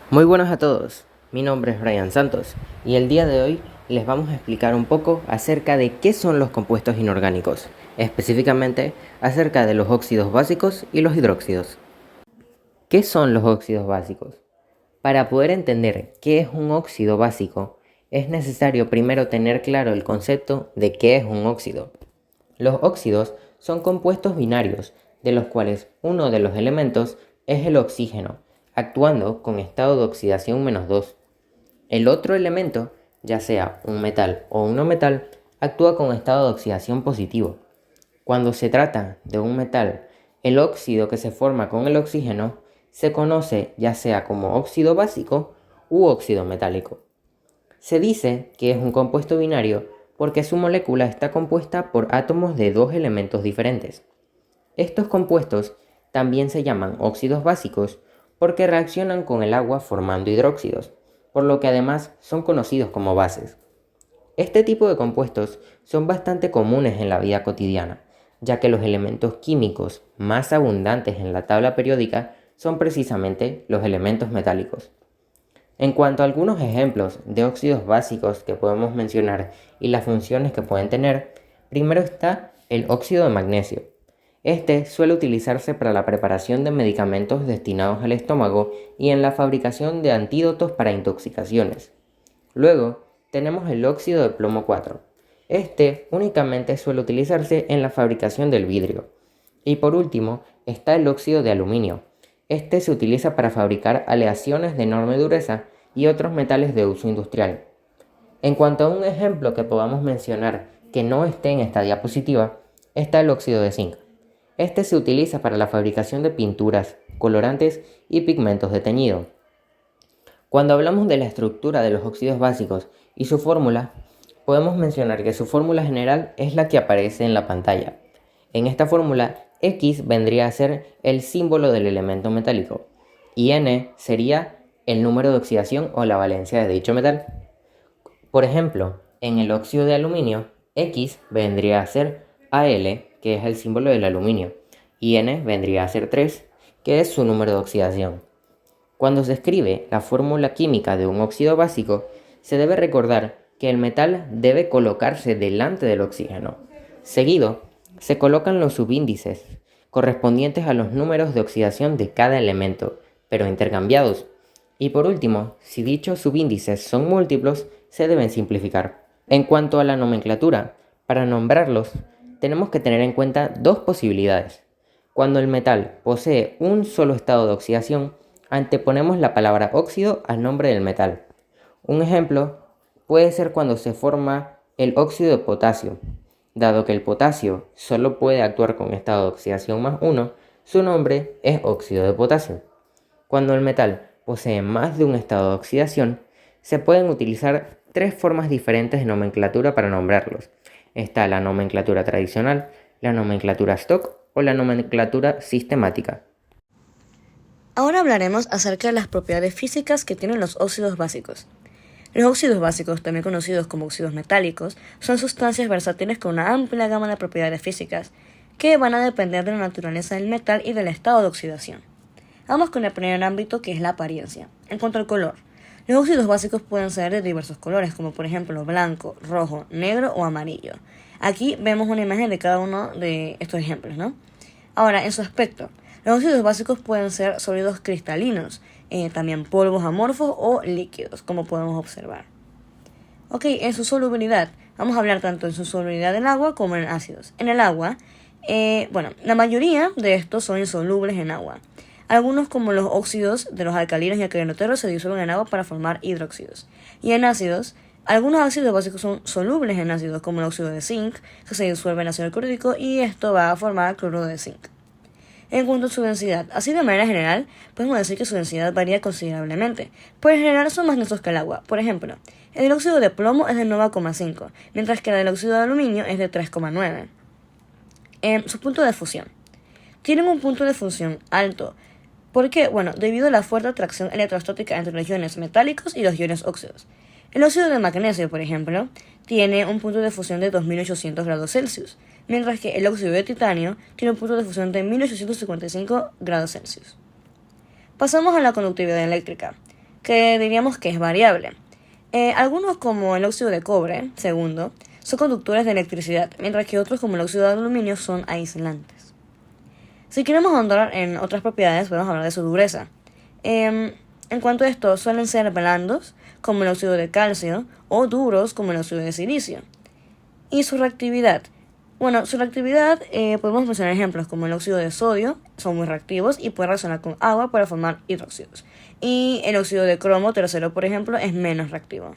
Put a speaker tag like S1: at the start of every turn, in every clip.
S1: Muy buenas a todos, mi nombre es Brian Santos y el día de hoy les vamos a explicar un poco acerca de qué son los compuestos inorgánicos, específicamente acerca de los óxidos básicos y los hidróxidos. ¿Qué son los óxidos básicos? Para poder entender qué es un óxido básico, es necesario primero tener claro el concepto de qué es un óxido. Los óxidos son compuestos binarios, de los cuales uno de los elementos es el oxígeno, actuando con estado de oxidación -2. El otro elemento, ya sea un metal o un no metal, actúa con estado de oxidación positivo. Cuando se trata de un metal, el óxido que se forma con el oxígeno se conoce ya sea como óxido básico u óxido metálico. Se dice que es un compuesto binario porque su molécula está compuesta por átomos de dos elementos diferentes. Estos compuestos también se llaman óxidos básicos porque reaccionan con el agua formando hidróxidos, por lo que además son conocidos como bases. Este tipo de compuestos son bastante comunes en la vida cotidiana, ya que los elementos químicos más abundantes en la tabla periódica son precisamente los elementos metálicos. En cuanto a algunos ejemplos de óxidos básicos que podemos mencionar y las funciones que pueden tener, primero está el óxido de magnesio. Este suele utilizarse para la preparación de medicamentos destinados al estómago y en la fabricación de antídotos para intoxicaciones. Luego tenemos el óxido de plomo 4. Este únicamente suele utilizarse en la fabricación del vidrio. Y por último está el óxido de aluminio. Este se utiliza para fabricar aleaciones de enorme dureza y otros metales de uso industrial. En cuanto a un ejemplo que podamos mencionar que no esté en esta diapositiva, está el óxido de zinc. Este se utiliza para la fabricación de pinturas, colorantes y pigmentos de teñido. Cuando hablamos de la estructura de los óxidos básicos y su fórmula, podemos mencionar que su fórmula general es la que aparece en la pantalla. En esta fórmula, X vendría a ser el símbolo del elemento metálico y N sería el número de oxidación o la valencia de dicho metal. Por ejemplo, en el óxido de aluminio, X vendría a ser Al, que es el símbolo del aluminio, y N vendría a ser 3, que es su número de oxidación. Cuando se escribe la fórmula química de un óxido básico, se debe recordar que el metal debe colocarse delante del oxígeno. Seguido, se colocan los subíndices, correspondientes a los números de oxidación de cada elemento, pero intercambiados. Y por último, si dichos subíndices son múltiplos, se deben simplificar. En cuanto a la nomenclatura, para nombrarlos, tenemos que tener en cuenta dos posibilidades. Cuando el metal posee un solo estado de oxidación, anteponemos la palabra óxido al nombre del metal. Un ejemplo puede ser cuando se forma el óxido de potasio. Dado que el potasio solo puede actuar con estado de oxidación +1, su nombre es óxido de potasio. Cuando el metal posee más de un estado de oxidación, se pueden utilizar tres formas diferentes de nomenclatura para nombrarlos. Está la nomenclatura tradicional, la nomenclatura stock o la nomenclatura sistemática.
S2: Ahora hablaremos acerca de las propiedades físicas que tienen los óxidos básicos. Los óxidos básicos, también conocidos como óxidos metálicos, son sustancias versátiles con una amplia gama de propiedades físicas que van a depender de la naturaleza del metal y del estado de oxidación. Vamos con el primer ámbito, que es la apariencia. En cuanto al color, los óxidos básicos pueden ser de diversos colores, como por ejemplo blanco, rojo, negro o amarillo. Aquí vemos una imagen de cada uno de estos ejemplos, ¿no? Ahora, en su aspecto, los óxidos básicos pueden ser sólidos cristalinos, también polvos amorfos o líquidos, como podemos observar. En su solubilidad, vamos a hablar tanto en su solubilidad en agua como en ácidos. En el agua, la mayoría de estos son insolubles en agua. Algunos, como los óxidos de los alcalinos y alcalinoterros, se disuelven en agua para formar hidróxidos. Y en ácidos, algunos ácidos básicos son solubles en ácidos, como el óxido de zinc, que se disuelve en ácido clorhídrico y esto va a formar cloruro de zinc. En cuanto a su densidad, así de manera general, podemos decir que su densidad varía considerablemente, pues en general son más densos que el agua. Por ejemplo, el dióxido de plomo es de 9,5, mientras que el dióxido de aluminio es de 3,9. Su punto de fusión. Tienen un punto de fusión alto. ¿Por qué? Debido a la fuerte atracción electrostática entre los iones metálicos y los iones óxidos. El óxido de magnesio, por ejemplo, tiene un punto de fusión de 2800 grados Celsius, mientras que el óxido de titanio tiene un punto de fusión de 1855 grados Celsius. Pasamos a la conductividad eléctrica, que diríamos que es variable. Algunos, como el óxido de cobre, segundo, son conductores de electricidad, mientras que otros, como el óxido de aluminio, son aislantes. Si queremos ahondar en otras propiedades, podemos hablar de su dureza. En cuanto a esto, suelen ser blandos, como el óxido de calcio, o duros, como el óxido de silicio. Y su reactividad. Bueno, su reactividad, podemos mencionar ejemplos como el óxido de sodio, son muy reactivos y pueden reaccionar con agua para formar hidróxidos. Y el óxido de cromo, tercero, por ejemplo, es menos reactivo.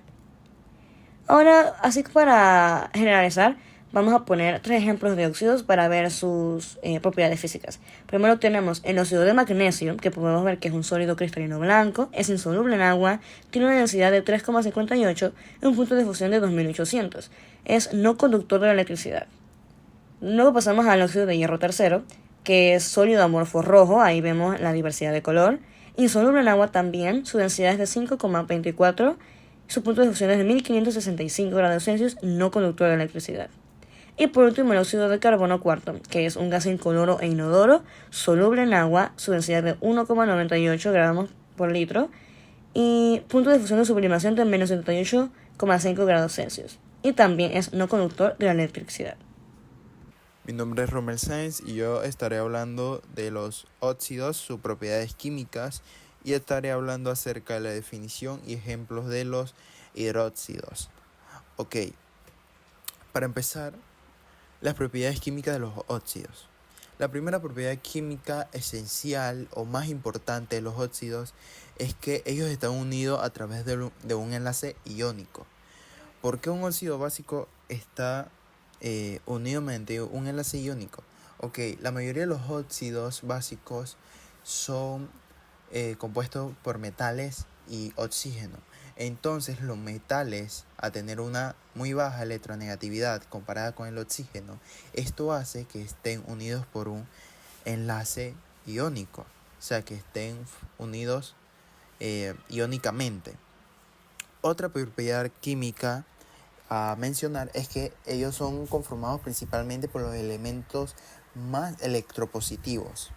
S2: Ahora, así que para generalizar, vamos a poner tres ejemplos de óxidos para ver sus propiedades físicas. Primero tenemos el óxido de magnesio, que podemos ver que es un sólido cristalino blanco, es insoluble en agua, tiene una densidad de 3,58 y un punto de fusión de 2800. Es no conductor de la electricidad. Luego pasamos al óxido de hierro tercero, que es sólido amorfo rojo, ahí vemos la diversidad de color. Insoluble en agua también, su densidad es de 5,24 y su punto de fusión es de 1565 grados Celsius, no conductor de electricidad. Y por último el óxido de carbono cuarto, que es un gas incoloro e inodoro, soluble en agua, su densidad de 1,98 gramos por litro y punto de fusión de sublimación de menos 78,5 grados Celsius. Y también es no conductor de la electricidad.
S3: Mi nombre es Romel Sáenz y yo estaré hablando de los óxidos, sus propiedades químicas y estaré hablando acerca de la definición y ejemplos de los hidróxidos. Ok, para empezar, las propiedades químicas de los óxidos. La primera propiedad química esencial o más importante de los óxidos es que ellos están unidos a través de un enlace iónico. ¿Por qué un óxido básico está unido mediante un enlace iónico? Ok, la mayoría de los óxidos básicos son compuestos por metales y oxígeno. Entonces los metales, a tener una muy baja electronegatividad comparada con el oxígeno, esto hace que estén unidos por un enlace iónico, o sea que estén unidos iónicamente. Otra propiedad química a mencionar es que ellos son conformados principalmente por los elementos más electropositivos.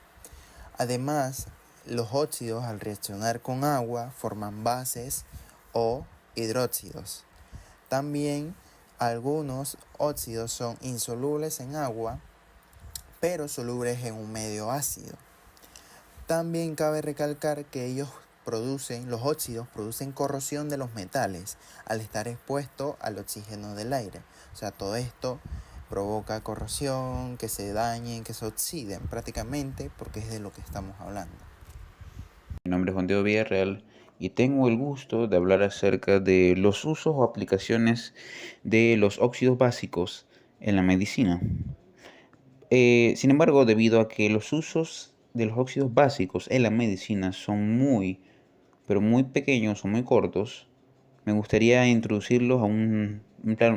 S3: Además, los óxidos al reaccionar con agua forman bases o hidróxidos. También algunos óxidos son insolubles en agua, pero solubles en un medio ácido. También cabe recalcar que los óxidos producen corrosión de los metales al estar expuestos al oxígeno del aire. O sea, todo esto provoca corrosión, que se dañen, que se oxiden prácticamente, porque es de lo que estamos hablando.
S4: Mi nombre es Juan Diego Villarreal y tengo el gusto de hablar acerca de los usos o aplicaciones de los óxidos básicos en la medicina. Sin embargo, debido a que los usos de los óxidos básicos en la medicina son pero muy pequeños o muy cortos, me gustaría introducirlos a un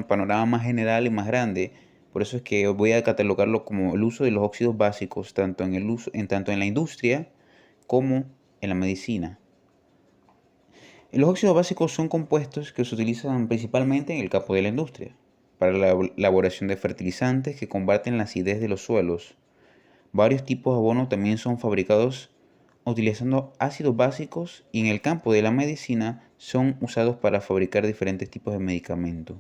S4: panorama más general y más grande. Por eso es que voy a catalogarlo como el uso de los óxidos básicos tanto en la industria como en la medicina. Los óxidos básicos son compuestos que se utilizan principalmente en el campo de la industria, para la elaboración de fertilizantes que combaten la acidez de los suelos. Varios tipos de abono también son fabricados utilizando ácidos básicos y en el campo de la medicina son usados para fabricar diferentes tipos de medicamentos,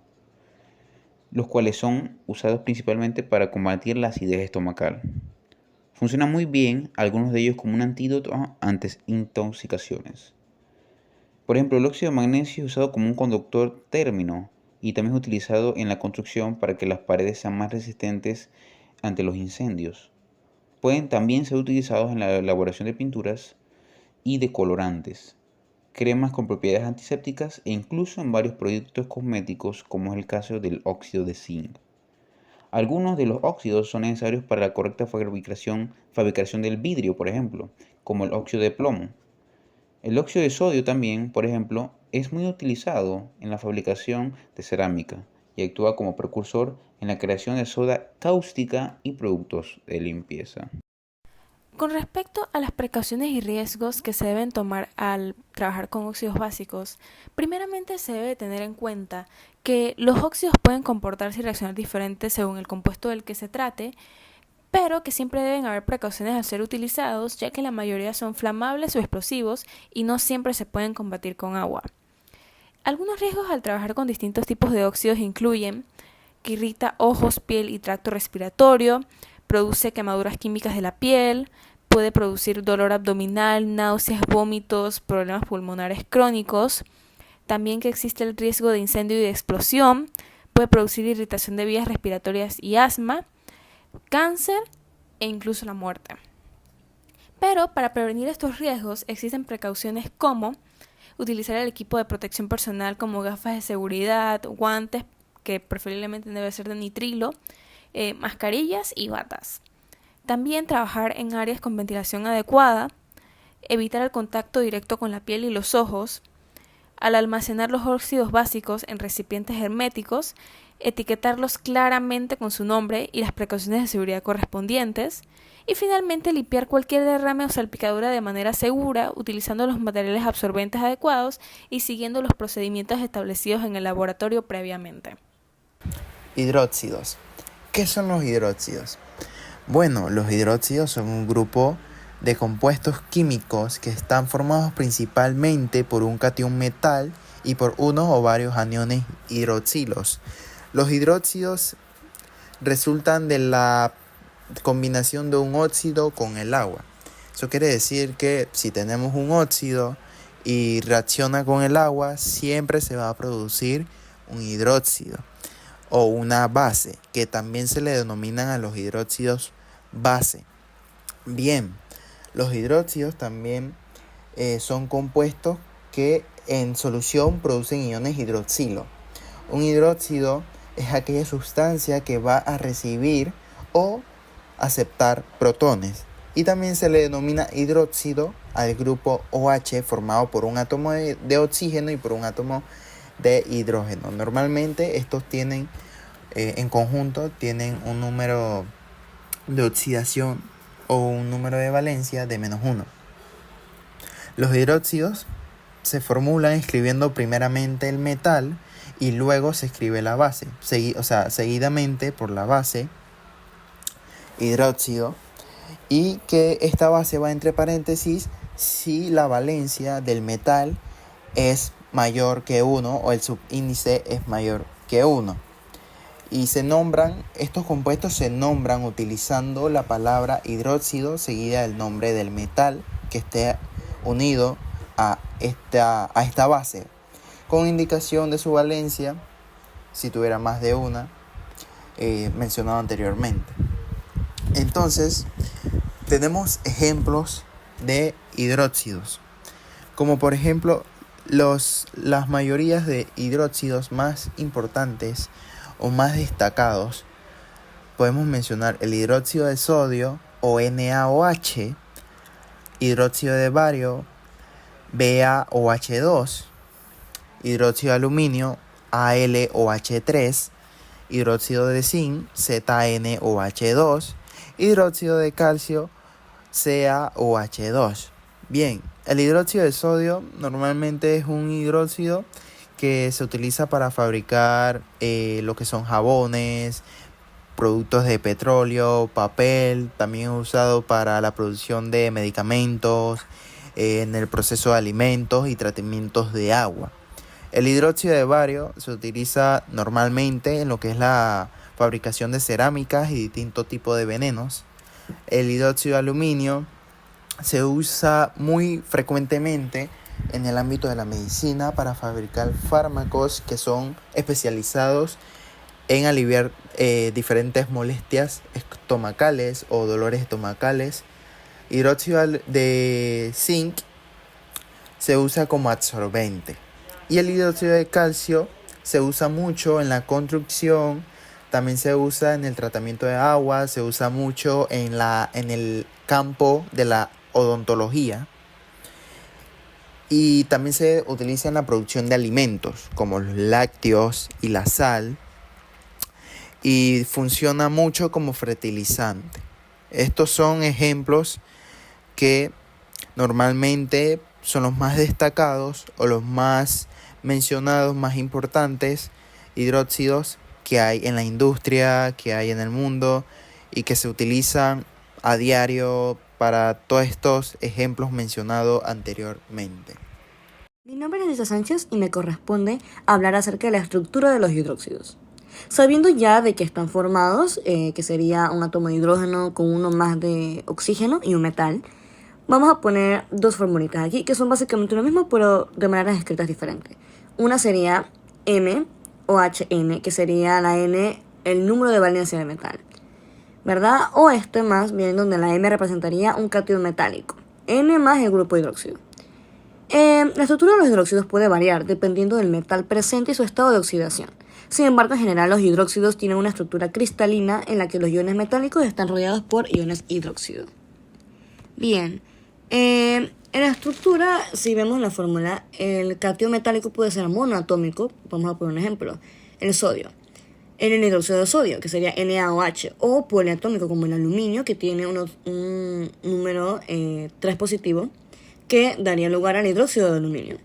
S4: los cuales son usados principalmente para combatir la acidez estomacal. Funcionan muy bien algunos de ellos como un antídoto ante intoxicaciones. Por ejemplo, el óxido de magnesio es usado como un conductor término y también es utilizado en la construcción para que las paredes sean más resistentes ante los incendios. Pueden también ser utilizados en la elaboración de pinturas y de colorantes, cremas con propiedades antisépticas e incluso en varios productos cosméticos, como es el caso del óxido de zinc. Algunos de los óxidos son necesarios para la correcta fabricación del vidrio, por ejemplo, como el óxido de plomo. El óxido de sodio también, por ejemplo, es muy utilizado en la fabricación de cerámica y actúa como precursor en la creación de soda cáustica y productos de limpieza.
S5: Con respecto a las precauciones y riesgos que se deben tomar al trabajar con óxidos básicos, primeramente se debe tener en cuenta que los óxidos pueden comportarse y reaccionar diferentes según el compuesto del que se trate, pero que siempre deben haber precauciones al ser utilizados, ya que la mayoría son flamables o explosivos y no siempre se pueden combatir con agua. Algunos riesgos al trabajar con distintos tipos de óxidos incluyen que irrita ojos, piel y tracto respiratorio, produce quemaduras químicas de la piel, puede producir dolor abdominal, náuseas, vómitos, problemas pulmonares crónicos, también que existe el riesgo de incendio y de explosión, puede producir irritación de vías respiratorias y asma, cáncer e incluso la muerte. Pero para prevenir estos riesgos existen precauciones como utilizar el equipo de protección personal como gafas de seguridad, guantes, que preferiblemente debe ser de nitrilo, mascarillas y batas. También trabajar en áreas con ventilación adecuada, evitar el contacto directo con la piel y los ojos, al almacenar los óxidos básicos en recipientes herméticos, etiquetarlos claramente con su nombre y las precauciones de seguridad correspondientes, y finalmente limpiar cualquier derrame o salpicadura de manera segura utilizando los materiales absorbentes adecuados y siguiendo los procedimientos establecidos en el laboratorio previamente.
S3: Hidróxidos. ¿Qué son los hidróxidos? Bueno, los hidróxidos son un grupo de compuestos químicos que están formados principalmente por un catión metal y por unos o varios aniones hidroxilos. Los hidróxidos resultan de la combinación de un óxido con el agua. Eso quiere decir que si tenemos un óxido y reacciona con el agua, siempre se va a producir un hidróxido o una base, que también se le denominan a los hidróxidos base. Bien, los hidróxidos también son compuestos que en solución producen iones hidroxilo. Un hidróxido es aquella sustancia que va a recibir o aceptar protones, y también se le denomina hidróxido al grupo OH formado por un átomo de oxígeno y por un átomo de hidrógeno. Normalmente estos tienen en conjunto tienen un número de oxidación o un número de valencia de -1. Los hidróxidos se formulan escribiendo primeramente el metal y luego se escribe la base, seguidamente por la base hidróxido, y que esta base va entre paréntesis si la valencia del metal es mayor que 1 o el subíndice es mayor que 1. Y estos compuestos se nombran utilizando la palabra hidróxido seguida del nombre del metal que esté unido a esta base, con indicación de su valencia si tuviera más de una, mencionado anteriormente. Entonces, tenemos ejemplos de hidróxidos, como por ejemplo las mayorías de hidróxidos más importantes o más destacados. Podemos mencionar el hidróxido de sodio o NaOH, hidróxido de bario BaOH2, hidróxido de aluminio AlOH3, hidróxido de zinc ZnOH2, hidróxido de calcio CaOH2. Bien, el hidróxido de sodio normalmente es un hidróxido que se utiliza para fabricar lo que son jabones, productos de petróleo, papel. También es usado para la producción de medicamentos, en el proceso de alimentos y tratamientos de agua. El hidróxido de bario se utiliza normalmente en lo que es la fabricación de cerámicas y distintos tipos de venenos. El hidróxido de aluminio se usa muy frecuentemente en el ámbito de la medicina para fabricar fármacos que son especializados en aliviar diferentes molestias estomacales o dolores estomacales. Hidróxido de zinc se usa como absorbente. Y el hidróxido de calcio se usa mucho en la construcción, también se usa en el tratamiento de agua, se usa mucho en el campo de la odontología, y también se utiliza en la producción de alimentos como los lácteos y la sal, y funciona mucho como fertilizante. Estos son ejemplos que normalmente son los más destacados o los más mencionados, más importantes hidróxidos que hay en la industria, que hay en el mundo y que se utilizan a diario para todos estos ejemplos mencionados anteriormente.
S2: Mi nombre es Lisa Sánchez y me corresponde hablar acerca de la estructura de los hidróxidos. Sabiendo ya de que están formados, que sería un átomo de hidrógeno con uno más de oxígeno y un metal, vamos a poner dos formulitas aquí que son básicamente lo mismo pero de maneras escritas diferentes. Una sería M o HN, que sería la N, el número de valencia del metal, ¿verdad? O este más bien donde la M representaría un catión metálico, N más el grupo hidróxido. La estructura de los hidróxidos puede variar dependiendo del metal presente y su estado de oxidación. Sin embargo, en general, los hidróxidos tienen una estructura cristalina en la que los iones metálicos están rodeados por iones hidróxido. Bien, en la estructura, si vemos la fórmula, el catión metálico puede ser monoatómico, vamos a poner un ejemplo, el sodio. En el hidróxido de sodio, que sería NaOH, o poliatómico como el aluminio, que tiene un número 3 positivo, que daría lugar al hidróxido de aluminio.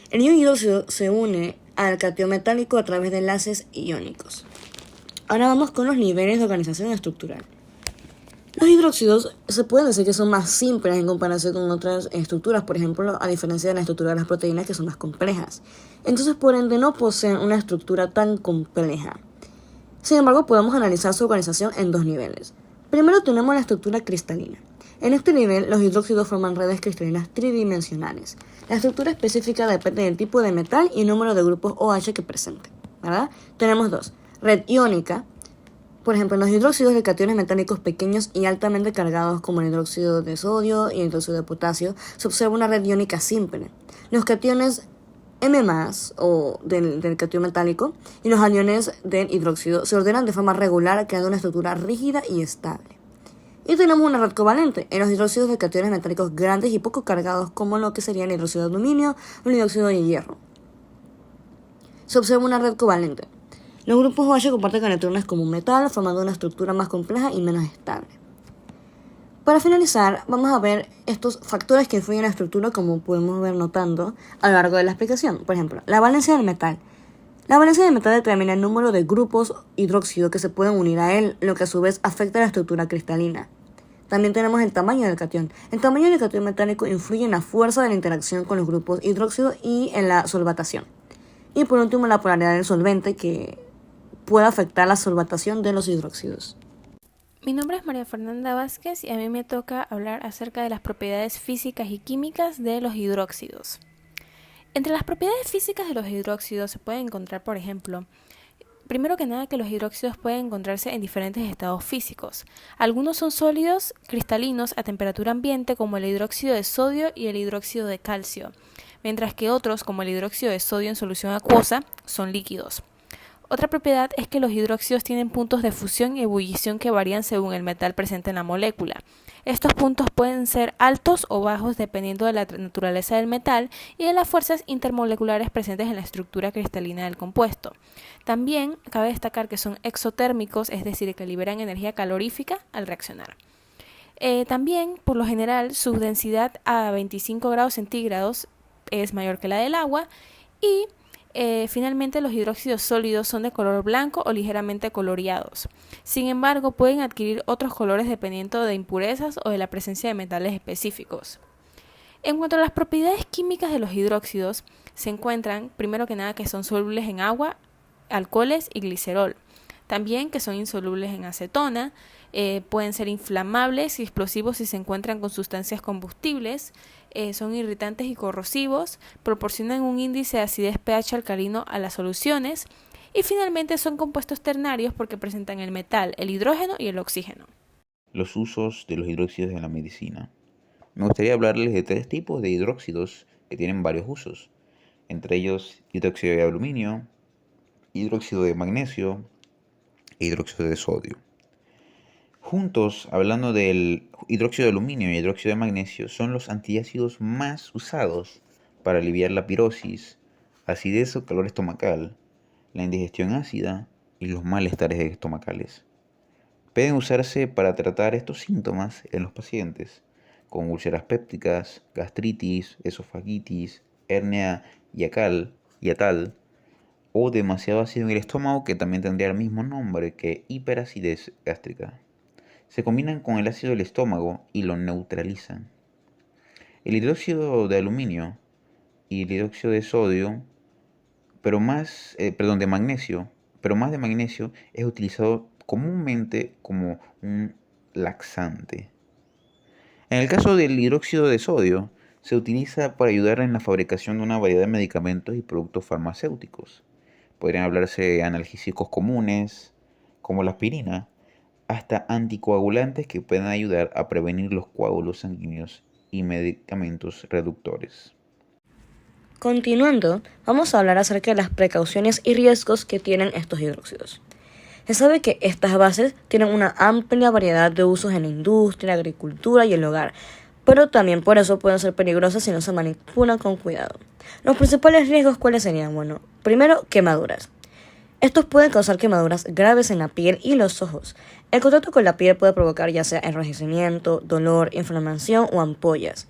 S2: El ion hidróxido se une al catión metálico a través de enlaces iónicos. Ahora vamos con los niveles de organización estructural. Los hidróxidos se pueden decir que son más simples en comparación con otras estructuras, por ejemplo, a diferencia de la estructura de las proteínas que son más complejas. Entonces, por ende, no poseen una estructura tan compleja. Sin embargo, podemos analizar su organización en dos niveles. Primero tenemos la estructura cristalina. En este nivel, los hidróxidos forman redes cristalinas tridimensionales. La estructura específica depende del tipo de metal y el número de grupos OH que presente, ¿verdad? Tenemos dos. Red iónica. Por ejemplo, en los hidróxidos de cationes metálicos pequeños y altamente cargados como el hidróxido de sodio y el hidróxido de potasio, se observa una red iónica simple. Los cationes M+, o del catión metálico, y los aniones del hidróxido se ordenan de forma regular, creando una estructura rígida y estable. Y tenemos una red covalente en los hidróxidos de cationes metálicos grandes y poco cargados, como lo que sería el hidróxido de aluminio o el hidróxido de hierro. Se observa una red covalente. Los grupos OH comparten electrones como un metal, formando una estructura más compleja y menos estable. Para finalizar, vamos a ver estos factores que influyen en la estructura, como podemos ver notando a lo largo de la explicación. Por ejemplo, la valencia del metal. La valencia del metal determina el número de grupos hidróxido que se pueden unir a él, lo que a su vez afecta a la estructura cristalina. También tenemos el tamaño del catión. El tamaño del catión metálico influye en la fuerza de la interacción con los grupos hidróxido y en la solvatación. Y por último, la polaridad del solvente, que puede afectar la solvatación de los hidróxidos.
S5: Mi nombre es María Fernanda Vázquez y a mí me toca hablar acerca de las propiedades físicas y químicas de los hidróxidos. Entre las propiedades físicas de los hidróxidos se puede encontrar, por ejemplo, primero que nada, que los hidróxidos pueden encontrarse en diferentes estados físicos. Algunos son sólidos cristalinos a temperatura ambiente, como el hidróxido de sodio y el hidróxido de calcio, mientras que otros, como el hidróxido de sodio en solución acuosa, son líquidos. Otra propiedad es que los hidróxidos tienen puntos de fusión y ebullición que varían según el metal presente en la molécula. Estos puntos pueden ser altos o bajos dependiendo de la naturaleza del metal y de las fuerzas intermoleculares presentes en la estructura cristalina del compuesto. También cabe destacar que son exotérmicos, es decir, que liberan energía calorífica al reaccionar. También, por lo general, su densidad a 25 grados centígrados es mayor que la del agua y finalmente, los hidróxidos sólidos son de color blanco o ligeramente coloreados. Sin embargo, pueden adquirir otros colores dependiendo de impurezas o de la presencia de metales específicos. En cuanto a las propiedades químicas de los hidróxidos, se encuentran, primero que nada, que son solubles en agua, alcoholes y glicerol. También que son insolubles en acetona, pueden ser inflamables y explosivos si se encuentran con sustancias combustibles, son irritantes y corrosivos, proporcionan un índice de acidez pH alcalino a las soluciones y finalmente son compuestos ternarios porque presentan el metal, el hidrógeno y el oxígeno.
S4: Los usos de los hidróxidos en la medicina. Me gustaría hablarles de 3 tipos de hidróxidos que tienen varios usos, entre ellos hidróxido de aluminio, hidróxido de magnesio e hidróxido de sodio. Juntos, hablando del hidróxido de aluminio y hidróxido de magnesio, son los antiácidos más usados para aliviar la pirosis, acidez o calor estomacal, la indigestión ácida y los malestares estomacales. Pueden usarse para tratar estos síntomas en los pacientes, con úlceras pépticas, gastritis, esofagitis, hernia hiatal o demasiado ácido en el estómago, que también tendría el mismo nombre que hiperacidez gástrica. Se combinan con el ácido del estómago y lo neutralizan. El hidróxido de aluminio y el hidróxido de sodio, de magnesio, pero más de magnesio, es utilizado comúnmente como un laxante. En el caso del hidróxido de sodio, se utiliza para ayudar en la fabricación de una variedad de medicamentos y productos farmacéuticos. Podrían hablarse de analgésicos comunes, como la aspirina, hasta anticoagulantes que pueden ayudar a prevenir los coágulos sanguíneos y medicamentos reductores.
S2: Continuando, vamos a hablar acerca de las precauciones y riesgos que tienen estos hidróxidos. Se sabe que estas bases tienen una amplia variedad de usos en la industria, agricultura y el hogar, pero también por eso pueden ser peligrosas si no se manipulan con cuidado. Los principales riesgos, ¿cuáles serían? Bueno, primero, quemaduras. Estos pueden causar quemaduras graves en la piel y los ojos. El contacto con la piel puede provocar ya sea enrojecimiento, dolor, inflamación o ampollas.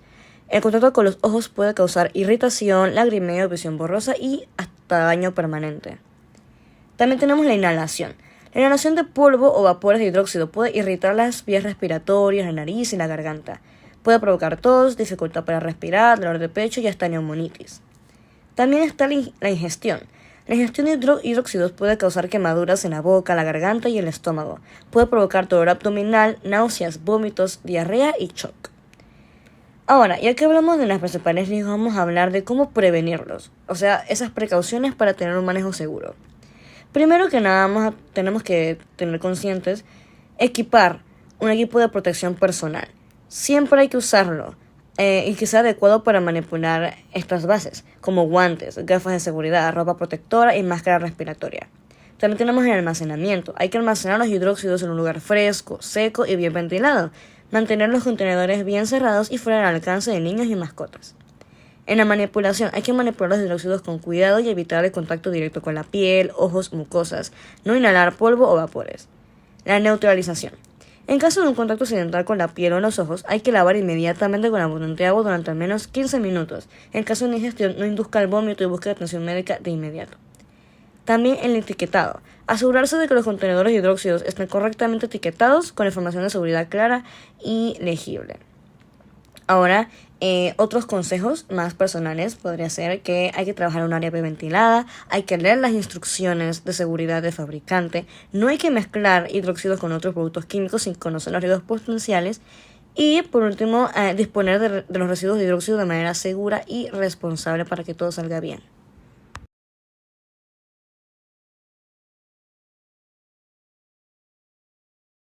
S2: El contacto con los ojos puede causar irritación, lagrimeo, visión borrosa y hasta daño permanente. También tenemos la inhalación. La inhalación de polvo o vapores de hidróxido puede irritar las vías respiratorias, la nariz y la garganta. Puede provocar tos, dificultad para respirar, dolor de pecho y hasta neumonitis. También está la ingestión. La ingestión de hidróxidos puede causar quemaduras en la boca, la garganta y el estómago. Puede provocar dolor abdominal, náuseas, vómitos, diarrea y shock. Ahora, ya que hablamos de las principales riesgos, vamos a hablar de cómo prevenirlos. O sea, esas precauciones para tener un manejo seguro. Primero que nada, tenemos que tener conscientes, equipar un equipo de protección personal. Siempre hay que usarlo y que sea adecuado para manipular estas bases, como guantes, gafas de seguridad, ropa protectora y máscara respiratoria. También tenemos el almacenamiento. Hay que almacenar los hidróxidos en un lugar fresco, seco y bien ventilado. Mantener los contenedores bien cerrados y fuera del alcance de niños y mascotas. En la manipulación, hay que manipular los hidróxidos con cuidado y evitar el contacto directo con la piel, ojos, mucosas. No inhalar polvo o vapores. La neutralización. En caso de un contacto accidental con la piel o los ojos, hay que lavar inmediatamente con abundante agua durante al menos 15 minutos. En caso de ingestión, no induzca el vómito y busque atención médica de inmediato. También el etiquetado. Asegurarse de que los contenedores de hidróxidos estén correctamente etiquetados con información de seguridad clara y legible. Ahora, otros consejos más personales podría ser que hay que trabajar en un área bien ventilada, hay que leer las instrucciones de seguridad del fabricante, no hay que mezclar hidróxidos con otros productos químicos sin conocer los riesgos potenciales y, por último, disponer de los residuos de hidróxido de manera segura y responsable para que todo salga bien.